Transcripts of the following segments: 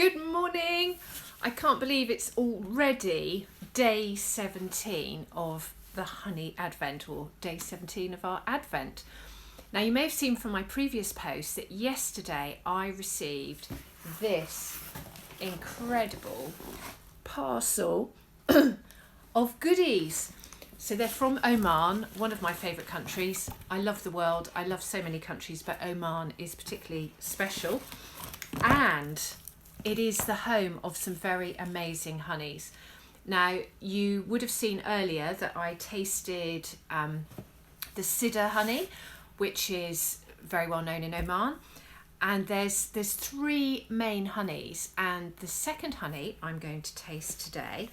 Good morning. I can't believe it's already day 17 of the honey advent, or day 17 of our advent. Now, you may have seen from my previous post that yesterday I received this incredible parcel of goodies. So they're from Oman, one of my favourite countries. I love the world. I love so many countries, but Oman is particularly special. And it is the home of some very amazing honeys. Now, you would have seen earlier that I tasted the Sidr honey, which is very well known in Oman. And there's three main honeys. And the second honey I'm going to taste today,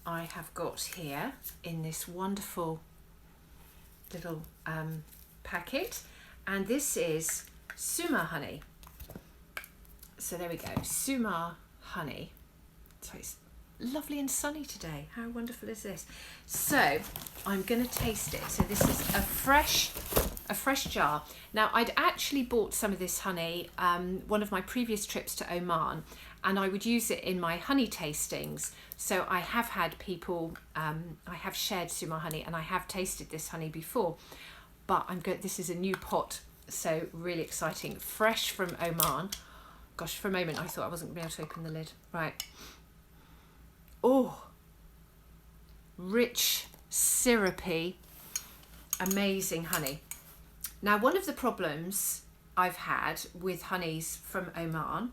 I have got here in this wonderful little packet. And this is Sumur honey. So there we go, Sumur honey. So it's lovely and sunny today. How wonderful is this? So I'm going to taste it. So this is a fresh jar. Now, I'd actually bought some of this honey one of my previous trips to Oman, and I would use it in my honey tastings. So I have had people, I have shared Sumur honey, and I have tasted this honey before. But this is a new pot, so really exciting. Fresh from Oman. Gosh, for a moment I thought I wasn't going to be able to open the lid. Right. Oh, rich, syrupy, amazing honey. Now, one of the problems I've had with honeys from Oman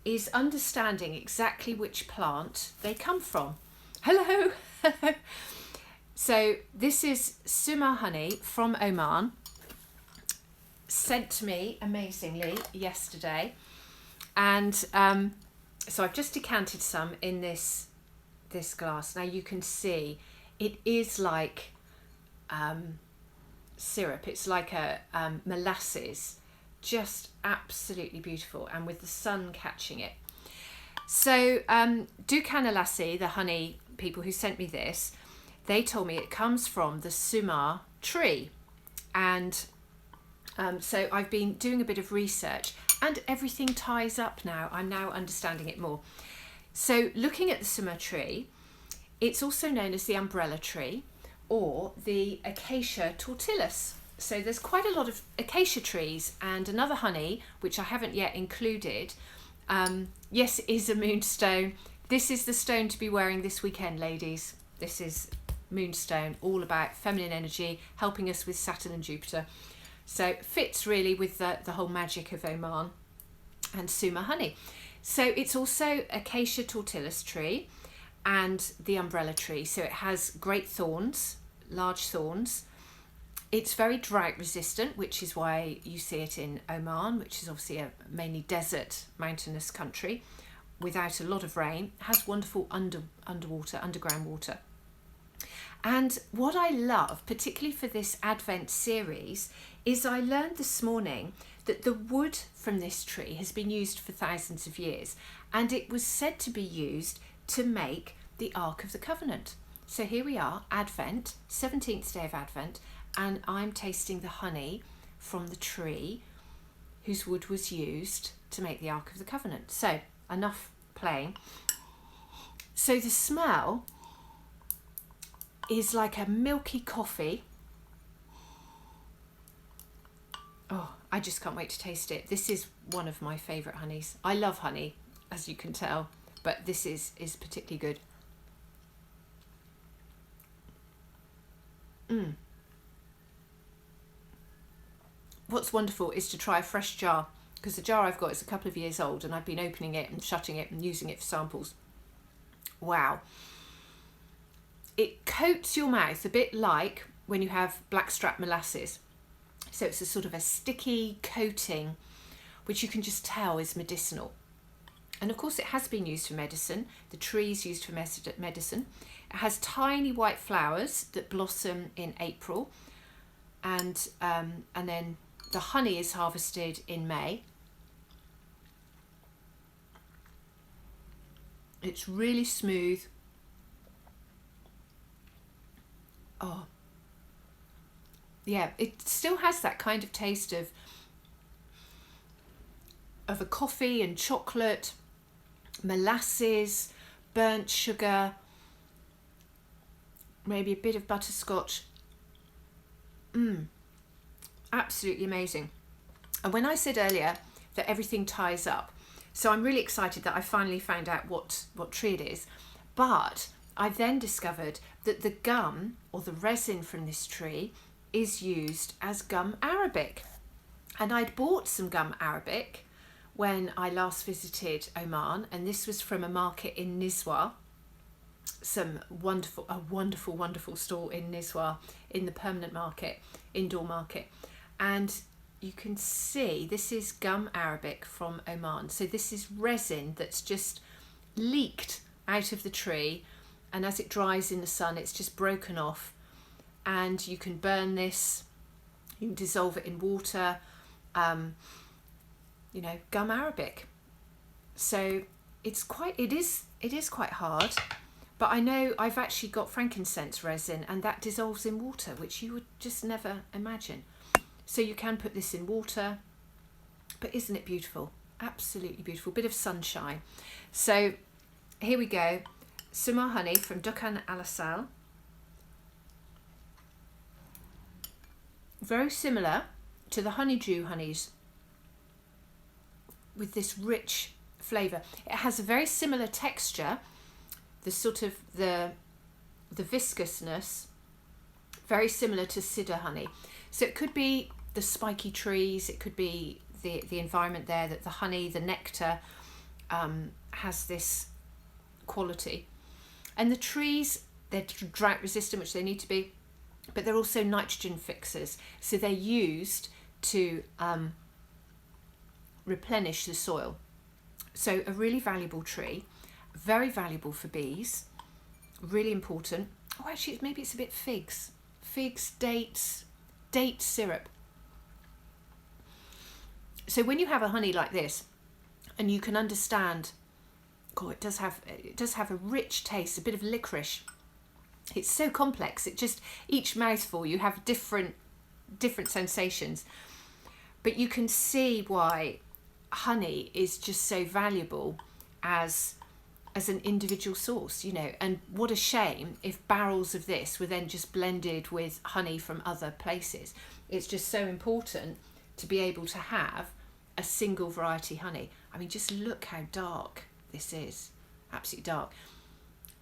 is understanding exactly which plant they come from. Hello. So this is Sumur honey from Oman, sent to me amazingly yesterday. And so I've just decanted some in this glass. Now you can see it is like syrup. It's like a molasses, just absolutely beautiful, and with the sun catching it. So Dukan Alassi, the honey people who sent me this, they told me it comes from the Sumur tree. And so I've been doing a bit of research, and everything ties up now. I'm now understanding it more. So looking at the Sumur tree, it's also known as the umbrella tree or the Acacia tortilis. So there's quite a lot of acacia trees, and another honey, which I haven't yet included, yes, is a moonstone. This is the stone to be wearing this weekend, ladies. This is moonstone, all about feminine energy, helping us with Saturn and Jupiter. So it fits really with the whole magic of Oman and Sumur honey. So it's also Acacia tortilis tree and the umbrella tree. So it has great thorns, large thorns. It's very drought resistant, which is why you see it in Oman, which is obviously a mainly desert, mountainous country without a lot of rain. It has wonderful underground water. And what I love, particularly for this Advent series, is I learned this morning that the wood from this tree has been used for thousands of years, and it was said to be used to make the Ark of the Covenant. So here we are, Advent, 17th day of Advent, and I'm tasting the honey from the tree whose wood was used to make the Ark of the Covenant. So enough playing. So the smell is like a milky coffee. Oh, I just can't wait to taste it. This is one of my favourite honeys. I love honey, as you can tell, but this is particularly good. What's wonderful is to try a fresh jar, because the jar I've got is a couple of years old, and I've been opening it and shutting it and using it for samples. Wow. It coats your mouth a bit like when you have blackstrap molasses. So it's a sort of a sticky coating, which you can just tell is medicinal. And of course it has been used for medicine. The tree is used for medicine. It has tiny white flowers that blossom in April. And then the honey is harvested in May. It's really smooth. Oh, yeah, it still has that kind of taste of a coffee and chocolate molasses, burnt sugar, maybe a bit of butterscotch. Absolutely amazing. And when I said earlier that everything ties up, so I'm really excited that I finally found out what tree it is. But I then discovered that the gum or the resin from this tree is used as gum arabic. And I'd bought some gum arabic when I last visited Oman, and this was from a market in Nizwa. A wonderful stall in Nizwa, in the permanent market, indoor market. And you can see this is gum arabic from Oman. So this is resin that's just leaked out of the tree, and as it dries in the sun, it's just broken off. And you can burn this, you can dissolve it in water, gum arabic. So it is quite hard, but I know I've actually got frankincense resin, and that dissolves in water, which you would just never imagine. So you can put this in water, but isn't it beautiful? Absolutely beautiful. Bit of sunshine. So here we go. Sumur honey from Dukan Al Asal. Very similar to the honeydew honeys, with this rich flavour. It has a very similar texture, the sort of the viscousness, very similar to cedar honey. So it could be the spiky trees, it could be the environment there, that the honey, the nectar has this quality. And the trees, they're drought resistant, which they need to be, but they're also nitrogen fixers. So they're used to replenish the soil. So a really valuable tree, very valuable for bees, really important. Oh, actually, maybe it's a bit figs, dates, date syrup. So when you have a honey like this, and you can understand, it does have a rich taste, a bit of licorice. It's so complex. It just, each mouthful you have different sensations, but you can see why honey is just so valuable as an individual source, and what a shame if barrels of this were then just blended with honey from other places. It's just so important to be able to have a single variety honey. I mean, just look how dark this is, absolutely dark.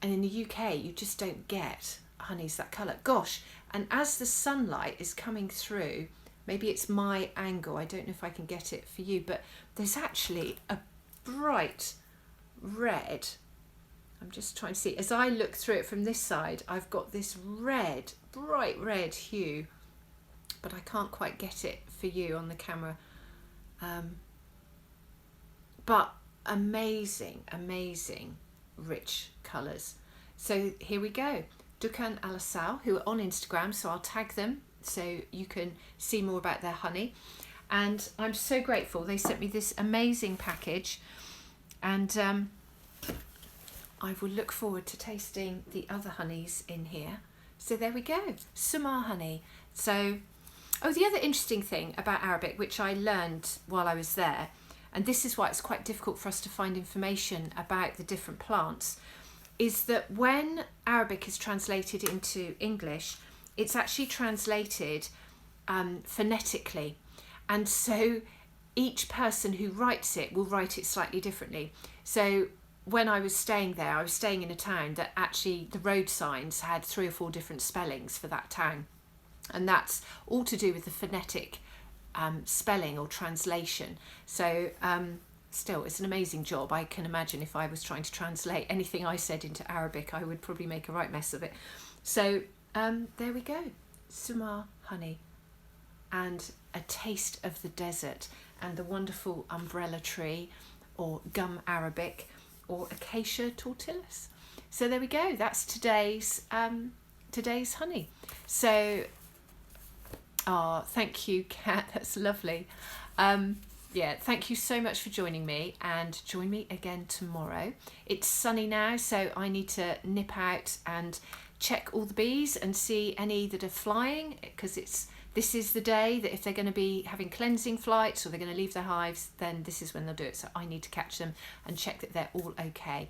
And in the UK, you just don't get honeys that colour. Gosh, and as the sunlight is coming through, maybe it's my angle, I don't know if I can get it for you, but there's actually a bright red. I'm just trying to see. As I look through it from this side, I've got this red, bright red hue, but I can't quite get it for you on the camera. But amazing rich colours. So here we go. Dukan Al Asal, who are on Instagram, so I'll tag them so you can see more about their honey. And I'm so grateful. They sent me this amazing package, and I will look forward to tasting the other honeys in here. So there we go, Sumur honey. So, the other interesting thing about Arabic, which I learned while I was there, and this is why it's quite difficult for us to find information about the different plants, is that when Arabic is translated into English, it's actually translated phonetically. And so each person who writes it will write it slightly differently. So when I was staying there, I was staying in a town that actually the road signs had 3 or 4 different spellings for that town. And that's all to do with the phonetic spelling or translation. So still, it's an amazing job. I can imagine if I was trying to translate anything I said into Arabic, I would probably make a right mess of it. So there we go, Sumur honey, and a taste of the desert, and the wonderful umbrella tree, or gum arabic, or acacia tortilis. So there we go. That's today's honey. So, thank you, Kat. That's lovely. Thank you so much for joining me, and join me again tomorrow. It's sunny now, so I need to nip out and check all the bees and see any that are flying, because it's this is the day that if they're going to be having cleansing flights or they're going to leave their hives, then this is when they'll do it. So I need to catch them and check that they're all okay.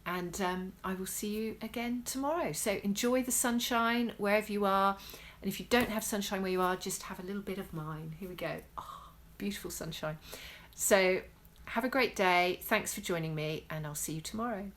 And I will see you again tomorrow. So enjoy the sunshine wherever you are. And if you don't have sunshine where you are, just have a little bit of mine. Here we go. Oh, beautiful sunshine. So have a great day. Thanks for joining me, and I'll see you tomorrow.